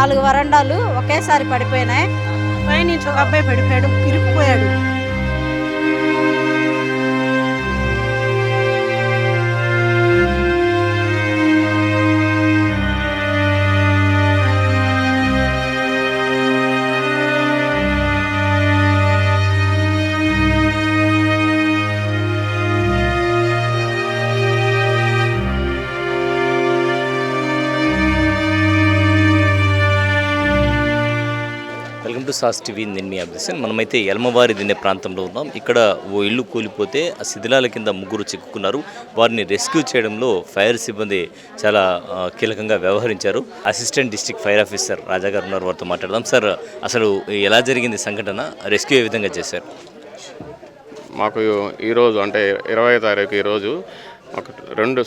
4 వరండాలు ఒకేసారి పడిపోయినాయి. పైనుంచి ఒక అబ్బాయి పడిపోయాడు, ఇరుక్కుపోయాడు. Welcome to Saas TV. నేను మీ అభిషన్. మనమైతే ఎల్మవారి దినే ప్రాంతంలో ఉన్నాం. ఇక్కడ ఓ ఇల్లు కూలిపోతే ఆ శిథిలాల కింద ముగ్గురు చిక్కుకున్నారు. వారిని రెస్క్యూ చేయడంలో ఫైర్ సిబ్బంది చాలా కీలకంగా వ్యవహరించారు. అసిస్టెంట్ డిస్ట్రిక్ట్ ఫైర్ ఆఫీసర్ రాజా గారు ఉన్నారు, వారితో మాట్లాడదాం. సార్, అసలు ఎలా జరిగింది సంఘటన? రెస్క్యూ ఏ విధంగా చేశారు? మాకు ఈరోజు అంటే 20వ తారీఖు ఈరోజు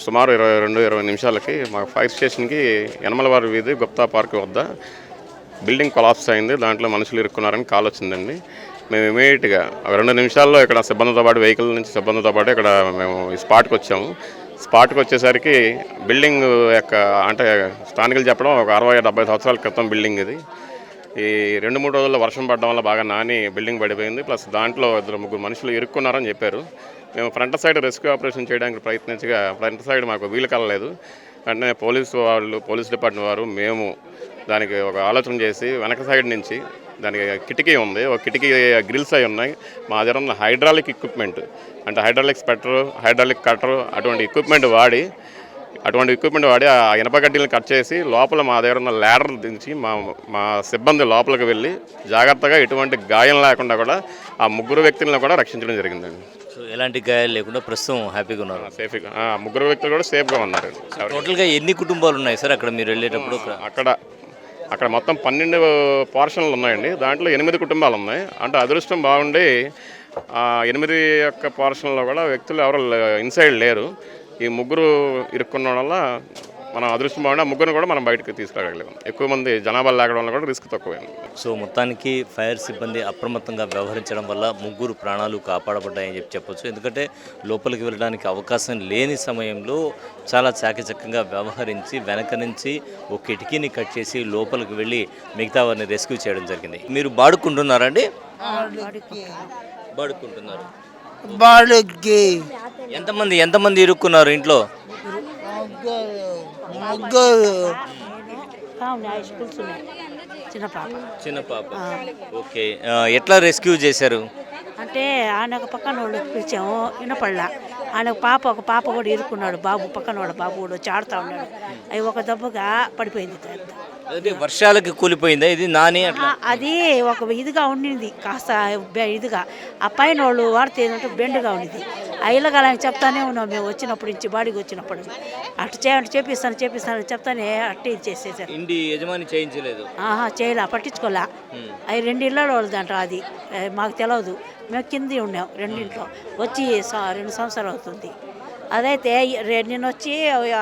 సుమారు 22-20 నిమిషాలకి మా ఫైర్ స్టేషన్కి యనమలవారి వీధి గుప్తా పార్క్ వద్ద బిల్డింగ్ కొలాప్స్ అయింది, దాంట్లో మనుషులు ఇరుక్కున్నారని కాల్ వచ్చిందండి. మేము ఇమీడియట్గా 2 నిమిషాల్లో ఇక్కడ సిబ్బందితో పాటు వెహికల్ నుంచి సిబ్బందితో పాటు ఇక్కడ మేము ఈ స్పాట్కి వచ్చాము. స్పాట్కి వచ్చేసరికి బిల్డింగ్ యొక్క అంటే స్థానికులు చెప్పడం ఒక 60-70 సంవత్సరాల క్రితం బిల్డింగ్ ఇది. ఈ 2-3 రోజుల్లో వర్షం పడడం వల్ల బాగా నాని బిల్డింగ్ పడిపోయింది. ప్లస్ దాంట్లో 2-3 మనుషులు ఇరుక్కున్నారని చెప్పారు. మేము ఫ్రంట్ సైడ్ రెస్క్యూ ఆపరేషన్ చేయడానికి ప్రయత్నించగా ఫ్రంట్ సైడ్ మాకు వీలు కలలేదు. వెంటనే పోలీస్ డిపార్ట్మెంట్ వారు మేము దానికి ఒక ఆలోచన చేసి వెనక సైడ్ నుంచి దానికి కిటికీ ఉంది, ఒక కిటికీ గ్రిల్స్ అయి ఉన్నాయి. మా దగ్గర ఉన్న హైడ్రాలిక్ ఎక్విప్మెంట్ అంటే హైడ్రాలిక్ స్పెట్టరు, హైడ్రాలిక్ కట్టరు అటువంటి ఎక్విప్మెంట్ వాడి ఆ ఇనప గడ్డీలను కట్ చేసి లోపల మా దగ్గర ఉన్న ల్యాడర్ దించి మా సిబ్బంది లోపలికి వెళ్ళి జాగ్రత్తగా ఎటువంటి గాయం లేకుండా కూడా ఆ 3 వ్యక్తులను కూడా రక్షించడం జరిగిందండి. సో ఎలాంటి గాయాలు లేకుండా ప్రస్తుతం హ్యాపీగా ఉన్నారు, సేఫ్గా. 3 వ్యక్తులు కూడా సేఫ్గా ఉన్నారు. టోటల్గా ఎన్ని కుటుంబాలు ఉన్నాయి సార్ అక్కడ మీరు వెళ్ళేటప్పుడు? అక్కడ మొత్తం 12 పోర్షన్లు ఉన్నాయండి. దాంట్లో 8 కుటుంబాలు ఉన్నాయి. అంటే అదృష్టం బాగుండి 8 యొక్క పోర్షన్లో కూడా వ్యక్తులు ఎవరు ఇన్సైడ్ లేరు. ఈ 3 ఇరుక్కున్న వల్ల మనం అదృష్టం బాగుండి ఆ 3 కూడా మనం బయటకు తీసుకురాగలిగాం. ఎక్కువ మంది జనాభా లేకడం వల్ల కూడా రిస్క్ తక్కువైంది. సో మొత్తానికి ఫైర్ సిబ్బంది అప్రమత్తంగా వ్యవహరించడం వల్ల 3 ప్రాణాలు కాపాడబడ్డాయని చెప్పొచ్చు. ఎందుకంటే లోపలికి వెళ్ళడానికి అవకాశం లేని సమయంలో చాలా చాకచక్యంగా వ్యవహరించి వెనక నుంచి ఒక కిటికీని కట్ చేసి లోపలికి వెళ్ళి మిగతా వారిని రెస్క్యూ చేయడం జరిగింది. మీరు బాడుకుంటున్నారండి? బాడుకుంటున్నారు. ఎంతమంది ఇరుక్కున్నారు ఇంట్లో? చిన్న పాప. ఓకే, ఎట్లా రెస్క్యూ చేశారు? అంటే ఆయన ఒక పక్కన వాళ్ళు పిలిచాము, వినపడలా. ఆయన ఒక పాప కూడా ఇరుక్కున్నాడు. పక్కన బాబు కూడా వచ్చి ఆడుతూ ఉన్నాడు. అవి ఒక దెబ్బగా పడిపోయింది. అదే వర్షాలకి కూలిపోయిందా ఇది? నాని అది ఒక ఇదిగా ఉండింది, కాస్త ఇదిగా. ఆ పైన వాళ్ళు వాడితే ఏంటంటే బెండుగా ఉండింది. ఆ ఇళ్ళగాలని చెప్తానే ఉన్నాం మేము వచ్చినప్పటి నుంచి, బాడీకి వచ్చినప్పుడు. అటు చేయండి, చేపిస్తాను చెప్తానే అట్టే ఇది చేసేసారు. ఇంటి యజమాని చేయించలేదు? చేయలే, పట్టించుకోలే. అవి 2 ఇళ్ళలో వాళ్ళదంట. అది మాకు తెలియదు. మేము కింద ఉన్నాం 2 ఇంట్లో. వచ్చి 2 సంవత్సరాలు అవుతుంది. అదైతే నేను వచ్చి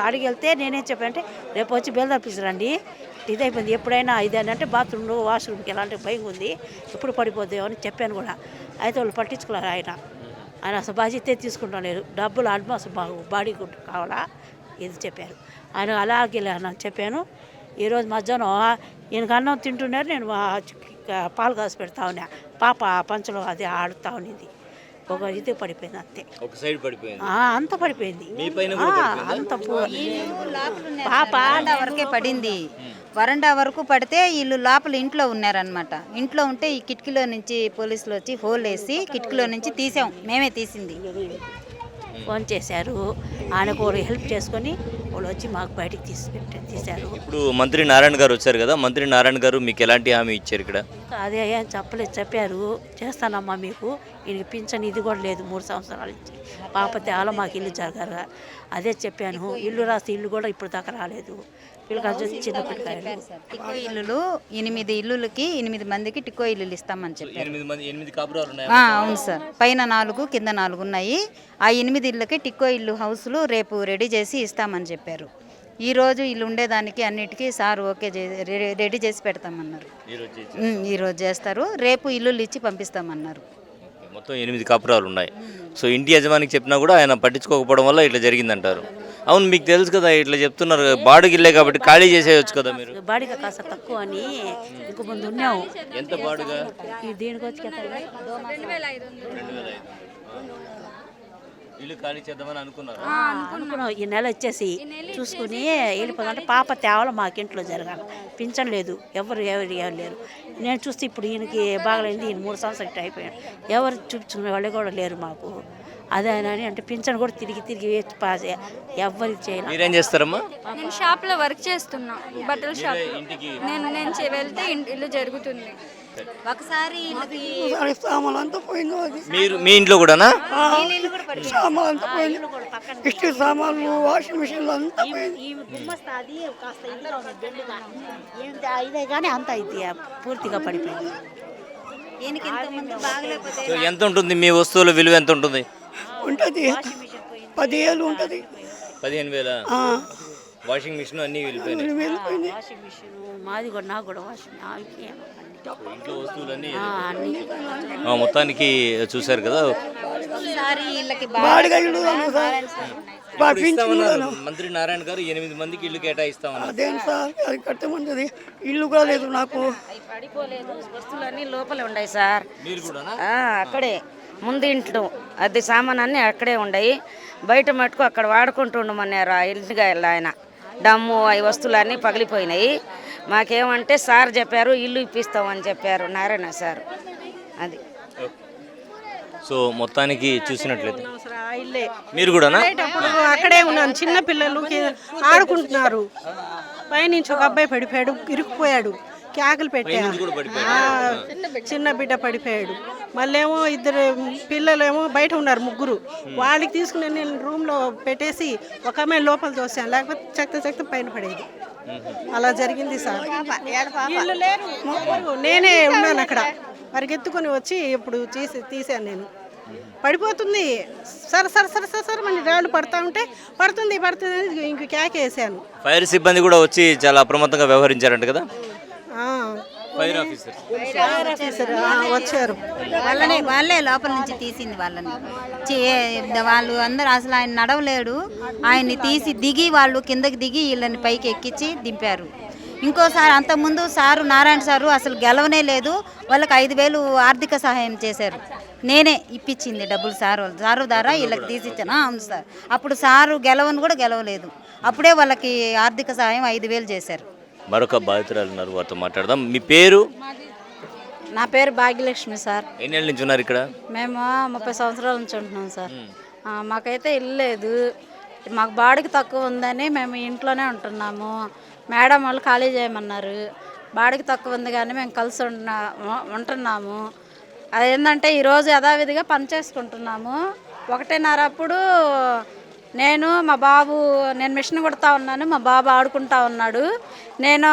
అడిగి వెళ్తే నేనేం చెప్పానంటే రేపు వచ్చి బిల్డ్ ఆఫీస్ రండి, ఇదైపోయింది. ఎప్పుడైనా ఇదేనంటే బాత్రూంలో వాష్రూమ్కి ఎలాంటి భయం ఉంది, ఎప్పుడు పడిపోద్దామో అని చెప్పాను కూడా. అయితే వాళ్ళు పట్టించుకోలేరు. ఆయన అసలు బాధ్యత తీసుకుంటాం లేదు. డబ్బులు అడ్వాన్స్ బాడీ కావాలా ఇది చెప్పారు. ఆయన అలాగే నాకు చెప్పాను. ఈరోజు మధ్యాహ్నం ఈయనకు అన్నం తింటున్నారు, నేను పాలు కాసి పెడతా ఉన్నా. పాప పంచలో అది ఆడుతూ ఉన్నింది. ఒక ఇది పడిపోయింది అంతే. ఒక సైడ్ పడిపోయింది, అంత పడిపోయింది. అంత పాప వరకే పడింది. వరండా వరకు పడితే వీళ్ళు లోపల ఇంట్లో ఉన్నారనమాట. ఇంట్లో ఉంటే ఈ కిటికీలో నుంచి పోలీసులు వచ్చి హోల్ వేసి కిటికీలో నుంచి మేమే తీసింది. ఫోన్ చేశారు, ఆయన కూడా హెల్ప్ చేసుకొని వాళ్ళు వచ్చి మాకు బయటికి తీశారు. ఇప్పుడు మంత్రి నారాయణ గారు వచ్చారు కదా, మంత్రి నారాయణ గారు మీకు ఎలాంటి హామీ ఇచ్చారు ఇక్కడ? అదే ఏం చెప్పలేదు, చెప్పారు చేస్తానమ్మా మీకు ఈయనకి పింఛన్ ఇది కూడా లేదు 3 సంవత్సరాల నుంచి. పాప తేవాలో మాకు ఇల్లు జరగారు. అదే చెప్పాను. ఇల్లు రాస్తే ఇల్లు కూడా ఇప్పుడు దాకా రాలేదు. పిల్లకాయలు చిన్న పిల్లకాయలు. టిక్కో ఇల్లులు 8 ఇల్లులకి 8 మందికి టిక్కో ఇల్లులు ఇస్తామని చెప్పారు. 8 కాపురాలు ఉన్నాయి? అవును సార్, పైన 4 కింద 4 ఉన్నాయి. ఆ 8 ఇళ్ళకి టిక్కో ఇల్లు హౌస్లు రేపు రెడీ చేసి ఇస్తామని చెప్పారు. ఈరోజు ఇల్లు ఉండేదానికి అన్నిటికీ సార్ ఓకే రెడీ చేసి పెడతామన్నారు. ఈరోజు చేస్తారు, రేపు ఇల్లులు ఇచ్చి పంపిస్తామన్నారు. మొత్తం 8 కాపురాలు ఉన్నాయి. సో ఇంటి యజమానికి చెప్పినా కూడా ఆయన పట్టించుకోకపోవడం వల్ల ఇట్లా జరిగిందంటారు. అవును, మీకు తెలుసు కదా ఇట్లా చెప్తున్నారు, బాడుగ ఇల్లే కాబట్టి ఖాళీ చేసేయచ్చు కదా మీరు. బాడిగ కాస్త తక్కువ అని ఇంకో ముందు ఉన్నాము. ఎంత బాడుగా? ఈ దీనికి వచ్చి 2500. ఇల్లు ఖాళీ చేద్దామని అనుకున్నారు. అనుకున్నాం. ఈ నెల వచ్చేసి చూసుకుని వెళ్ళిపోతుంటే పాప తేవలం మాకు ఇంట్లో జరగాలి. పింఛన్ లేదు, ఎవరు లేరు. నేను చూస్తే ఇప్పుడు ఈయనకి బాగలేదు, ఈయన 3 సంవత్సరాలు ఇట్లా అయిపోయాడు. ఎవరు చూపించుకునే వాళ్ళు కూడా లేరు మాకు. అదే అని అంటే పింఛన్ కూడా తిరిగి ఎవరికి చేయాలి. మీరేం చేస్తారమ్మా? నేను షాప్లో వర్క్ చేస్తున్నా, బట్టల షాప్. నేను వెళ్తే ఇల్లు జరుగుతుంది. ఒకసారి సామాన్లంతా పోయింది. అది మీరు మీ ఇంట్లో కూడానా? సామాన్లంతా పోయింది. ఇష్ట సామాన్లు, వాషింగ్ మిషన్లు అంతా పోయింది. ఇదే కానీ అంత అయితే పూర్తిగా పడిపోయింది. సో ఎంత ఉంటుంది మీ వస్తువుల విలువ? ఎంత ఉంటుంది? ఉంటుంది 10,000 ఉంటుంది. 15,000. వాషింగ్ మిషన్ అన్నీ వెళ్ళిపోయినాయి. వెళ్ళిపోయింది. వాషింగ్ మిషన్ మాది కూడా, నాకు కూడా వాషింగ్ ఇంట్లో వస్తువులన్నీ మొత్తానికి చూశారు కదా. బాడిగ ఇల్లు మంత్రి నారాయణ గారు 8 మందికి ఇల్లు కేటాయిస్తామన్నారు. అదేంటి సార్, అది కట్టమంటది. ఇల్లు కూడా లేదు నాకు. పడిపోలేదు, వస్తువులన్నీ లోపలే ఉన్నాయి సార్. మీరు కూడా అక్కడే ముందు ఇంట్లో అది సామాన్ అన్నీ అక్కడే ఉన్నాయి. బయట మటుకు అక్కడ వాడుకుంటూ ఉండమన్నారు ఆ ఇంటిగా ఆయన. డమ్ము అవి వస్తువులన్నీ పగిలిపోయినాయి. మాకేమంటే సార్ చెప్పారు ఇల్లు ఇప్పిస్తామని చెప్పారు నారాయణ సార్. అది సో మొత్తానికి చూసినట్లయితే ఇల్లే మీరు కూడానా? అక్కడే ఉన్నాను. చిన్న పిల్లలు ఆడుకుంటున్నారు. పైనుంచి ఒక అబ్బాయి పడిపోయాడు, ఇరుక్కుపోయాడు. కేకలు పెట్టాడు. చిన్న బిడ్డ పడిపోయాడు. మళ్ళేమో 2 పిల్లలేమో బయట ఉన్నారు, 3. వాళ్ళకి తీసుకుని నేను రూమ్లో పెట్టేసి ఒక అమ్మాయి లోపల తోసాను, లేకపోతే చెత్త పైన పడేది. అలా జరిగింది సార్. ఇల్లు లేరు, నేనే ఉన్నాను అక్కడ. పరిగెత్తుకొని వచ్చి ఇప్పుడు తీసాను నేను. పడిపోతుంది సర మన రాళ్ళు పడతా ఉంటే పడుతుంది ఇంక కేకేసాను. ఫైర్ సిబ్బంది కూడా వచ్చి చాలా అప్రమత్తంగా వ్యవహరించారంట కదా. ఫైర్ ఆఫీసర్ వచ్చారు. వాళ్ళే లోపల నుంచి తీసింది వాళ్ళని. వాళ్ళు అందరూ అసలు ఆయన నడవలేడు, ఆయన్ని తీసి దిగి వాళ్ళు కిందకి దిగి వీళ్ళని పైకి ఎక్కించి దింపారు. ఇంకోసారి అంతకుముందు సారు నారాయణ సారు అసలు గెలవనే లేదు. వాళ్ళకి 5,000 ఆర్థిక సహాయం చేశారు. నేనే ఇప్పించింది డబ్బులు సారు ద్వారా వీళ్ళకి తీసిచ్చాను. అవును సార్, అప్పుడు సారు గెలవని కూడా గెలవలేదు. అప్పుడే వాళ్ళకి ఆర్థిక సహాయం 5,000 చేశారు. మరొక బాధితురాలు ఉన్నారు, వారితో మాట్లాడదాం. మీ పేరు? నా పేరు భాగ్యలక్ష్మి సార్. ఎన్నేళ్ళ నుంచి ఉన్నారు ఇక్కడ? మేము 30 సంవత్సరాల నుంచి ఉంటున్నాం సార్. మాకైతే ఇల్లు లేదు, మాకు బాడిగ తక్కువ ఉందని మేము ఇంట్లోనే ఉంటున్నాము. మేడం వాళ్ళు ఖాళీ చేయమన్నారు. బాడిగ తక్కువ ఉంది కానీ మేము కలిసి ఉంటున్నాము. అదేంటంటే ఈరోజు యథావిధిగా పని చేసుకుంటున్నాము. 1:30 అప్పుడు నేను మిషన్ కుడతా ఉన్నాను, మా బాబు ఆడుకుంటా ఉన్నాడు. నేను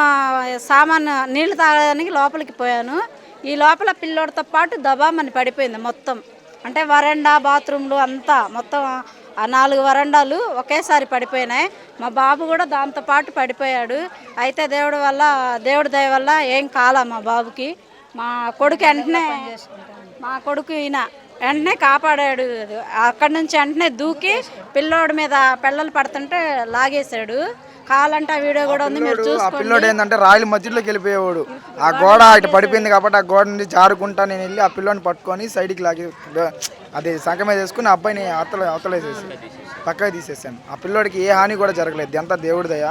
నీళ్లు తాగడానికి లోపలికి పోయాను. ఈ లోపల పిల్లోడితో పాటు దబామని పడిపోయింది మొత్తం. అంటే వరండా, బాత్రూమ్లు అంతా మొత్తం 4 వరండాలు ఒకేసారి పడిపోయినాయి. మా బాబు కూడా దాంతోపాటు పడిపోయాడు. అయితే దేవుడి దయ వల్ల ఏం కాలా మా బాబుకి. మా కొడుకు ఈయన వెంటనే కాపాడాడు. అక్కడి నుంచి వెంటనే దూకి పిల్లోడి మీద పిల్లలు పడుతుంటే లాగేశాడు. కావాలంటే ఆ వీడియో కూడా ఉంది, మీరు చూసుకోండి. పిల్లోడు ఏంటంటే రాయల మధ్యలోకి వెళ్ళిపోయేవాడు. ఆ గోడ ఇటు పడిపోయింది కాబట్టి ఆ గోడ నుండి జారుకుంటా నేను వెళ్ళి ఆ పిల్లోని పట్టుకొని సైడ్కి లాగి అది సంఖ మీద వేసుకుని ఆ అబ్బాయిని అవతలేసేసి పక్కకి తీసేసాను. ఆ పిల్లోడికి ఏ హాని కూడా జరగలేదు. ఎంత దేవుడి దయ.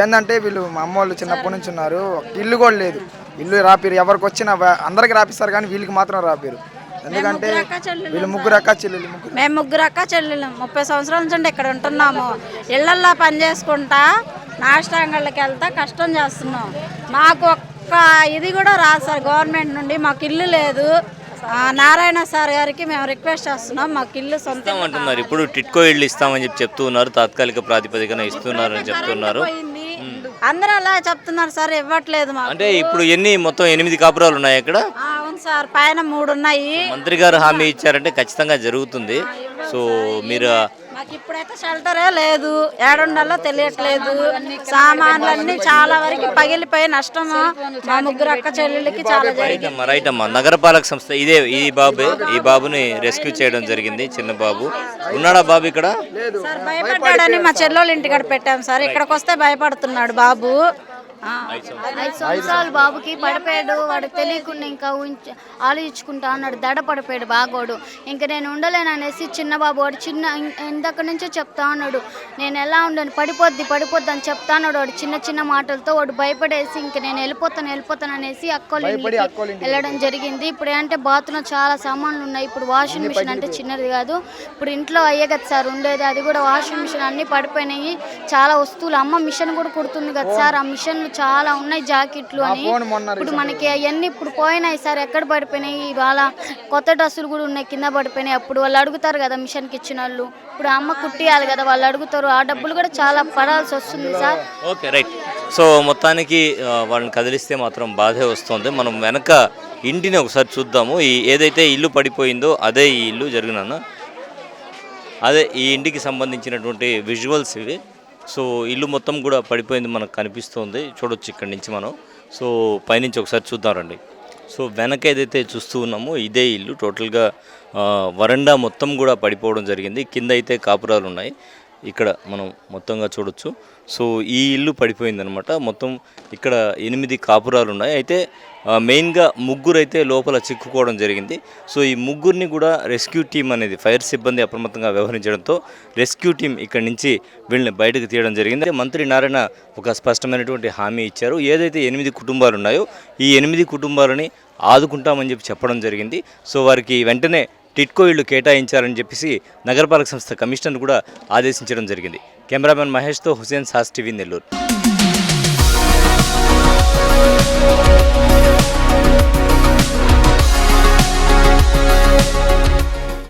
ఏంటంటే వీళ్ళు మా అమ్మ వాళ్ళు చిన్నప్పటి నుంచి ఉన్నారు, ఇల్లు కూడా లేదు. ఇల్లు రాపిరు, ఎవరికి వచ్చినా అందరికి రాపిస్తారు కానీ వీళ్ళకి మాత్రం రాపిరు. ఎందుకంటే వీళ్ళు 3 అక్క చెల్లెలు. మేము 3 అక్క చెల్లెలు 30 సంవత్సరాల నుంచి ఇక్కడ ఉంటున్నాము. ఇళ్లల్లో పని చేసుకుంటా నాష్టాంగళ్ళకి వెళ్తా కష్టం చేస్తున్నాం. మాకు ఒక్క ఇది కూడా రాదు సార్ గవర్నమెంట్ నుండి. మాకు ఇల్లు లేదు. నారాయణ సార్ గారికి మేము రిక్వెస్ట్ చేస్తున్నాం, మాకు ఇల్లు సొంతం అంటున్నారు. ఇప్పుడు టిట్కో ఇల్లు ఇస్తామని చెప్తూ ఉన్నారు, తాత్కాలిక ప్రాతిపదికన ఇస్తున్నారు అని చెప్తున్నారు. అందరూ అలా చెప్తున్నారు సార్, ఇవ్వట్లేదు మాకు. అంటే ఇప్పుడు మొత్తం 8 కాపురాలు ఉన్నాయి ఇక్కడ. అవును సార్, పైన 3 ఉన్నాయి. మంత్రి గారు హామీ ఇచ్చారంటే ఖచ్చితంగా జరుగుతుంది. సో మీరు ఇప్పుడైతే షెల్టరే లేదు, ఏడుండాలో తెలియట్లేదు. సామాన్లన్నీ చాలా వరకు పగిలిపోయి నష్టము మా ముగ్గురు అక్క చెల్లెళ్ళకి చాలా జరిగింది. రైట్ అమ్మా. నగరపాలక సంస్థ ఈ బాబుని రెస్క్యూ చేయడం జరిగింది. చిన్న బాబు ఉన్నాడా బాబు ఇక్కడ? సార్ భయపడ్డాడని మా చెల్లెళ్ళ ఇంటికాడ పెట్టాం సార్. ఇక్కడికి వస్తే భయపడుతున్నాడు బాబు. 5 సంవత్సరాలు బాబుకి పడిపోయాడు. వాడికి తెలియకుండా ఇంకా ఆలోచించుకుంటా ఉన్నాడు. దడ పడిపోయాడు బాగోడు. ఇంకా నేను ఉండలేను అనేసి చిన్న బాబు వాడు ఇందక్కడి నుంచో చెప్తా ఉన్నాడు, నేను ఎలా ఉండను, పడిపోద్ది అని చెప్తా ఉన్నాడు. వాడు చిన్న మాటలతో వాడు భయపడేసి ఇంక నేను వెళ్ళిపోతాను అనేసి అక్కోళ్ళ వెళ్ళడం జరిగింది. ఇప్పుడు ఏంటంటే బాత్రూంలో చాలా సామాన్లు ఉన్నాయి. ఇప్పుడు వాషింగ్ మిషన్ అంటే చిన్నది కాదు, ఇప్పుడు ఇంట్లో అయ్యే కదా సార్ ఉండేది, అది కూడా వాషింగ్ మిషన్ అన్నీ పడిపోయినాయి. చాలా వస్తువులు అమ్మ మిషన్ కూడా కుడుతుంది కదా సార్, ఆ మిషన్లు చాలా ఉన్నాయి, జాకెట్లు అని. ఇప్పుడు మనకి అవన్నీ ఇప్పుడు పోయినాయి సార్, ఎక్కడ పడిపోయినాయి. ఇవాళ కొత్త డ్రెస్సులు కూడా ఉన్నాయి కింద పడిపోయినాయి. అప్పుడు వాళ్ళు అడుగుతారు కదా మిషన్కి ఇచ్చిన వాళ్ళు, ఇప్పుడు అమ్మ కుట్టియాలి కదా, వాళ్ళు అడుగుతారు. ఆ డబ్బులు కూడా చాలా పడాల్సి వస్తుంది సార్. Okay right. సో మొత్తానికి వాళ్ళని కదిలిస్తే మాత్రం బాధే వస్తుంది. మనం వెనక ఇంటిని ఒకసారి చూద్దాము. ఏదైతే ఇల్లు పడిపోయిందో అదే ఈ ఇల్లు జరిగిన అదే ఈ ఇంటికి సంబంధించినటువంటి విజువల్స్ ఇవి. సో ఇల్లు మొత్తం కూడా పడిపోయింది మనకు కనిపిస్తుంది, చూడొచ్చు ఇక్కడి నుంచి మనం. సో పైనుంచి ఒకసారి చూద్దాం రండి. సో వెనక ఏదైతే చూస్తూ ఉన్నామో ఇదే ఇల్లు. టోటల్గా వరండా మొత్తం కూడా పడిపోవడం జరిగింది. కింద అయితే కాపురాలు ఉన్నాయి, ఇక్కడ మనం మొత్తంగా చూడొచ్చు. సో ఈ ఇల్లు పడిపోయిందనమాట. మొత్తం ఇక్కడ 8 కాపురాలు ఉన్నాయి. అయితే మెయిన్గా ముగ్గురు అయితే లోపల చిక్కుకోవడం జరిగింది. సో ఈ ముగ్గురిని కూడా రెస్క్యూ టీం అనేది ఫైర్ సిబ్బంది అప్రమత్తంగా వ్యవహరించడంతో రెస్క్యూ టీం ఇక్కడి నుంచి వీళ్ళని బయటకు తీయడం జరిగింది. మంత్రి నారాయణ ఒక స్పష్టమైనటువంటి హామీ ఇచ్చారు. ఏదైతే 8 కుటుంబాలు ఉన్నాయో ఈ 8 కుటుంబాలని ఆదుకుంటామని చెప్పడం జరిగింది. సో వారికి వెంటనే టిట్కో ఇళ్లు కేటాయించాలని చెప్పేసి నగరపాలక సంస్థ కమిషనర్ కూడా ఆదేశించడం జరిగింది. కెమెరామెన్ మహేష్తో హుసేన్, సాస్ టీవీ, నెల్లూరు.